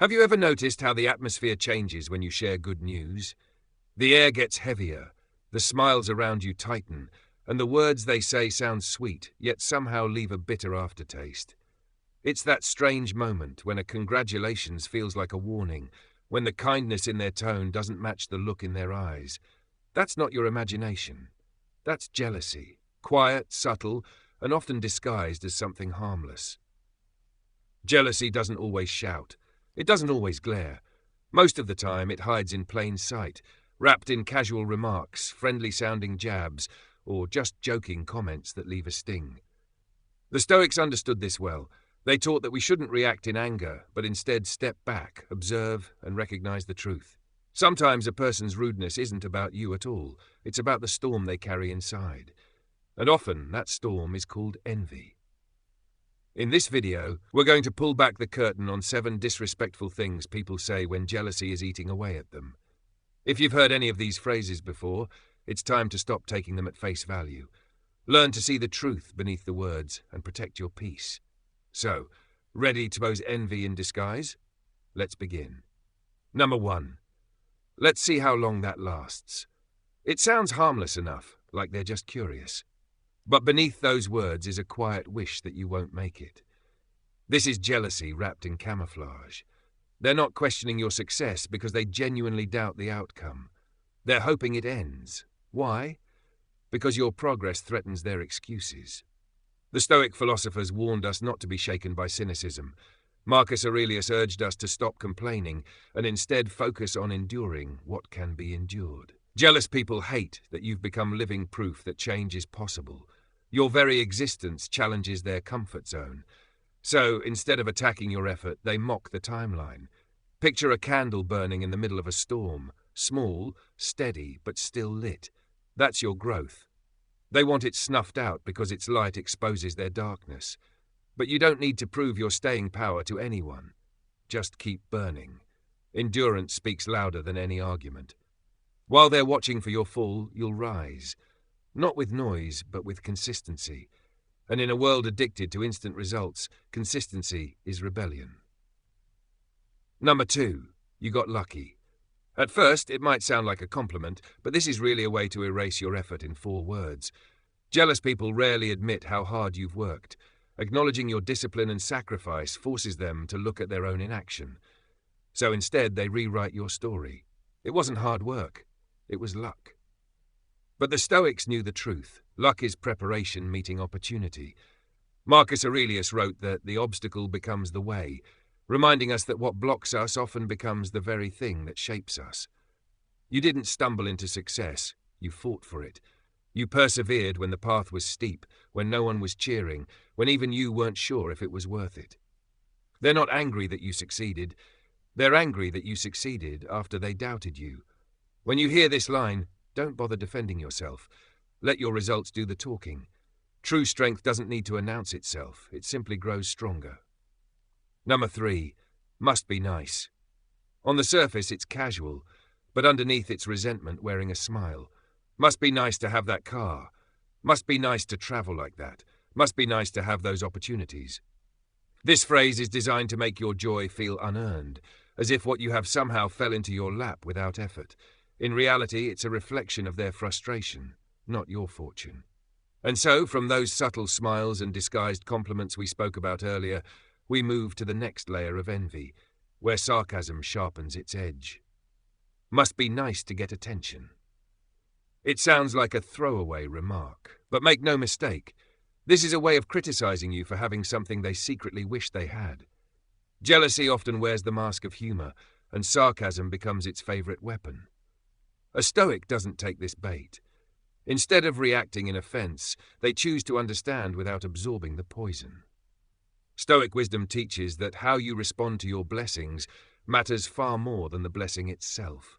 Have you ever noticed how the atmosphere changes when you share good news? The air gets heavier, the smiles around you tighten, and the words they say sound sweet, yet somehow leave a bitter aftertaste. It's that strange moment when a congratulations feels like a warning, when the kindness in their tone doesn't match the look in their eyes. That's not your imagination. That's jealousy, quiet, subtle, and often disguised as something harmless. Jealousy doesn't always shout. It doesn't always glare. Most of the time it hides in plain sight, wrapped in casual remarks, friendly-sounding jabs, or just joking comments that leave a sting. The Stoics understood this well. They taught that we shouldn't react in anger, but instead step back, observe, and recognize the truth. Sometimes a person's rudeness isn't about you at all. It's about the storm they carry inside. And often that storm is called envy. In this video, we're going to pull back the curtain on 7 disrespectful things people say when jealousy is eating away at them. If you've heard any of these phrases before, it's time to stop taking them at face value. Learn to see the truth beneath the words and protect your peace. So, ready to pose envy in disguise? Let's begin. Number 1. Let's see how long that lasts. It sounds harmless enough, like they're just curious. But beneath those words is a quiet wish that you won't make it. This is jealousy wrapped in camouflage. They're not questioning your success because they genuinely doubt the outcome. They're hoping it ends. Why? Because your progress threatens their excuses. The Stoic philosophers warned us not to be shaken by cynicism. Marcus Aurelius urged us to stop complaining and instead focus on enduring what can be endured. Jealous people hate that you've become living proof that change is possible. Your very existence challenges their comfort zone. So, instead of attacking your effort, they mock the timeline. Picture a candle burning in the middle of a storm, small, steady, but still lit. That's your growth. They want it snuffed out because its light exposes their darkness. But you don't need to prove your staying power to anyone. Just keep burning. Endurance speaks louder than any argument. While they're watching for your fall, you'll rise. Not with noise, but with consistency. And in a world addicted to instant results, consistency is rebellion. Number 2. You got lucky. At first, it might sound like a compliment, but this is really a way to erase your effort in 4 words. Jealous people rarely admit how hard you've worked. Acknowledging your discipline and sacrifice forces them to look at their own inaction. So instead, they rewrite your story. It wasn't hard work. It was luck. But the Stoics knew the truth. Luck is preparation meeting opportunity. Marcus Aurelius wrote that the obstacle becomes the way, reminding us that what blocks us often becomes the very thing that shapes us. You didn't stumble into success. You fought for it. You persevered when the path was steep, when no one was cheering, when even you weren't sure if it was worth it. They're not angry that you succeeded. They're angry that you succeeded after they doubted you. When you hear this line, don't bother defending yourself. Let your results do the talking. True strength doesn't need to announce itself. It simply grows stronger. Number 3. Must be nice. On the surface, it's casual, but underneath it's resentment wearing a smile. Must be nice to have that car. Must be nice to travel like that. Must be nice to have those opportunities. This phrase is designed to make your joy feel unearned, as if what you have somehow fell into your lap without effort. In reality, it's a reflection of their frustration, not your fortune. And so, from those subtle smiles and disguised compliments we spoke about earlier, we move to the next layer of envy, where sarcasm sharpens its edge. Must be nice to get attention. It sounds like a throwaway remark, but make no mistake, this is a way of criticizing you for having something they secretly wish they had. Jealousy often wears the mask of humor, and sarcasm becomes its favorite weapon. A Stoic doesn't take this bait. Instead of reacting in offense, they choose to understand without absorbing the poison. Stoic wisdom teaches that how you respond to your blessings matters far more than the blessing itself.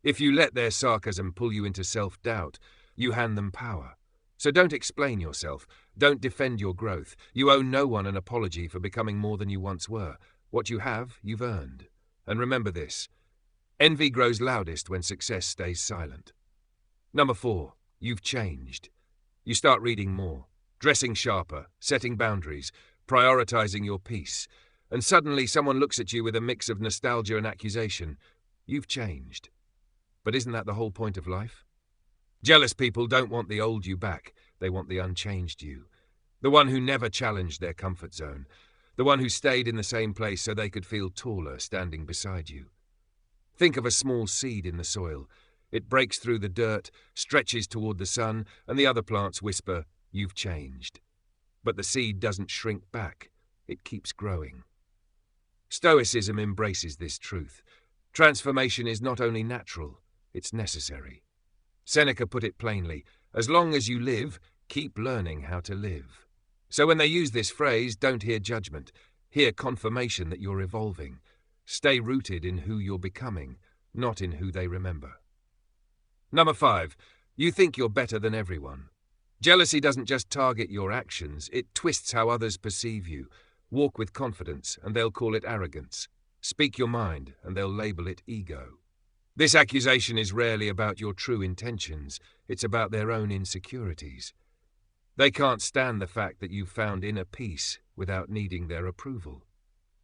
If you let their sarcasm pull you into self-doubt, you hand them power. So don't explain yourself. Don't defend your growth. You owe no one an apology for becoming more than you once were. What you have, you've earned. And remember this. Envy grows loudest when success stays silent. Number 4. You've changed. You start reading more, dressing sharper, setting boundaries, prioritizing your peace. and suddenly someone looks at you with a mix of nostalgia and accusation. You've changed. But isn't that the whole point of life? Jealous people don't want the old you back, they want the unchanged you. The one who never challenged their comfort zone. The one who stayed in the same place so they could feel taller standing beside you. Think of a small seed in the soil. It breaks through the dirt, stretches toward the sun, and the other plants whisper, "You've changed." But the seed doesn't shrink back. It keeps growing. Stoicism embraces this truth. Transformation is not only natural, it's necessary. Seneca put it plainly, as long as you live, keep learning how to live. So when they use this phrase, don't hear judgment. Hear confirmation that you're evolving. Stay rooted in who you're becoming, not in who they remember. Number 5, you think you're better than everyone. Jealousy doesn't just target your actions, it twists how others perceive you. Walk with confidence, and they'll call it arrogance. Speak your mind, and they'll label it ego. This accusation is rarely about your true intentions, it's about their own insecurities. They can't stand the fact that you've found inner peace without needing their approval.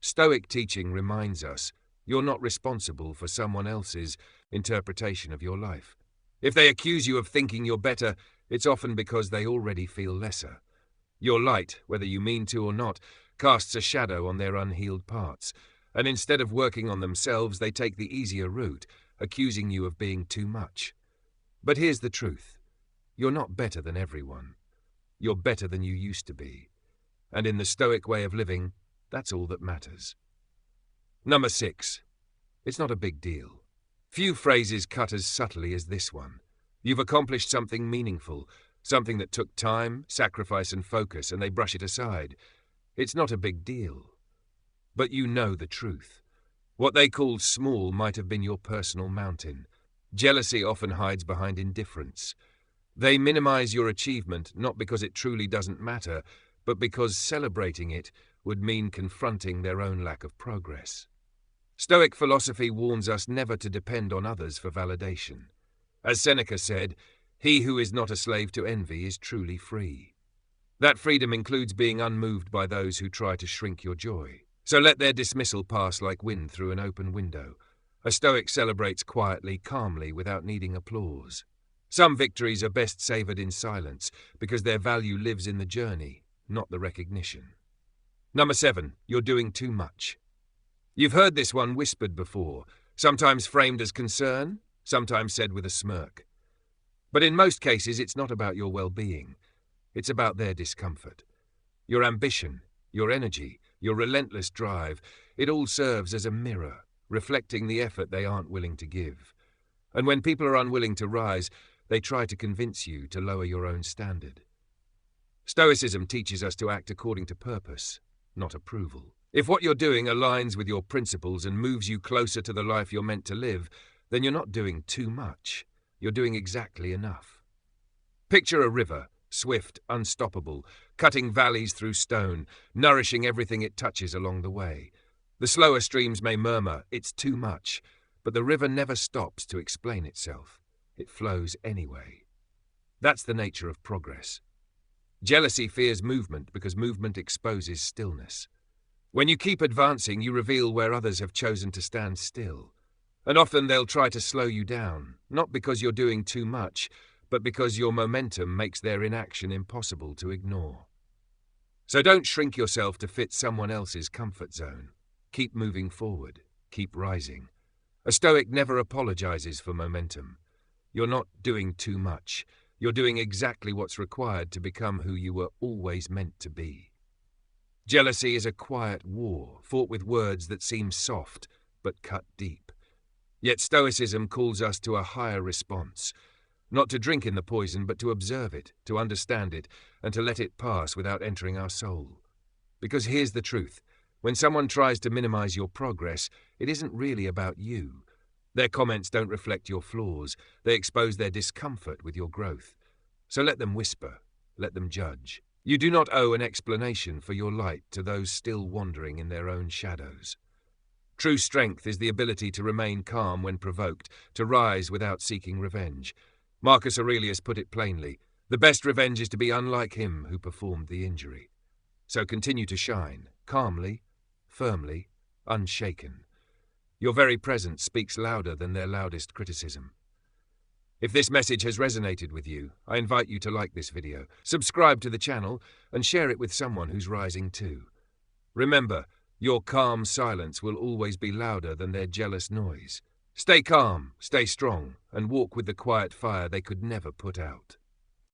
Stoic teaching reminds us you're not responsible for someone else's interpretation of your life. If they accuse you of thinking you're better, it's often because they already feel lesser. Your light, whether you mean to or not, casts a shadow on their unhealed parts, and instead of working on themselves, they take the easier route, accusing you of being too much. But here's the truth. You're not better than everyone. You're better than you used to be. And in the Stoic way of living, that's all that matters. Number 6. It's not a big deal. Few phrases cut as subtly as this one. You've accomplished something meaningful, something that took time, sacrifice and focus, and they brush it aside. It's not a big deal. But you know the truth. What they called small might have been your personal mountain. Jealousy often hides behind indifference. They minimize your achievement not because it truly doesn't matter, but because celebrating it would mean confronting their own lack of progress. Stoic philosophy warns us never to depend on others for validation. As Seneca said, "He who is not a slave to envy is truly free." That freedom includes being unmoved by those who try to shrink your joy. So let their dismissal pass like wind through an open window. A Stoic celebrates quietly, calmly, without needing applause. Some victories are best savoured in silence because their value lives in the journey, not the recognition. Number 7, you're doing too much. You've heard this one whispered before, sometimes framed as concern, sometimes said with a smirk. But in most cases, it's not about your well-being. It's about their discomfort. Your ambition, your energy, your relentless drive, it all serves as a mirror, reflecting the effort they aren't willing to give. And when people are unwilling to rise, they try to convince you to lower your own standard. Stoicism teaches us to act according to purpose, not approval. If what you're doing aligns with your principles and moves you closer to the life you're meant to live, then you're not doing too much. You're doing exactly enough. Picture a river, swift, unstoppable, cutting valleys through stone, nourishing everything it touches along the way. The slower streams may murmur, "It's too much," but the river never stops to explain itself. It flows anyway. That's the nature of progress. Jealousy fears movement because movement exposes stillness. When you keep advancing, you reveal where others have chosen to stand still. And often they'll try to slow you down, not because you're doing too much, but because your momentum makes their inaction impossible to ignore. So don't shrink yourself to fit someone else's comfort zone. Keep moving forward. Keep rising. A Stoic never apologizes for momentum. You're not doing too much. You're doing exactly what's required to become who you were always meant to be. Jealousy is a quiet war, fought with words that seem soft, but cut deep. Yet Stoicism calls us to a higher response, not to drink in the poison, but to observe it, to understand it, and to let it pass without entering our soul. Because here's the truth. When someone tries to minimize your progress, it isn't really about you. Their comments don't reflect your flaws. They expose their discomfort with your growth. So let them whisper. Let them judge. You do not owe an explanation for your light to those still wandering in their own shadows. True strength is the ability to remain calm when provoked, to rise without seeking revenge. Marcus Aurelius put it plainly, the best revenge is to be unlike him who performed the injury. So continue to shine, calmly, firmly, unshaken. Your very presence speaks louder than their loudest criticism. If this message has resonated with you, I invite you to like this video, subscribe to the channel, and share it with someone who's rising too. Remember, your calm silence will always be louder than their jealous noise. Stay calm, stay strong, and walk with the quiet fire they could never put out.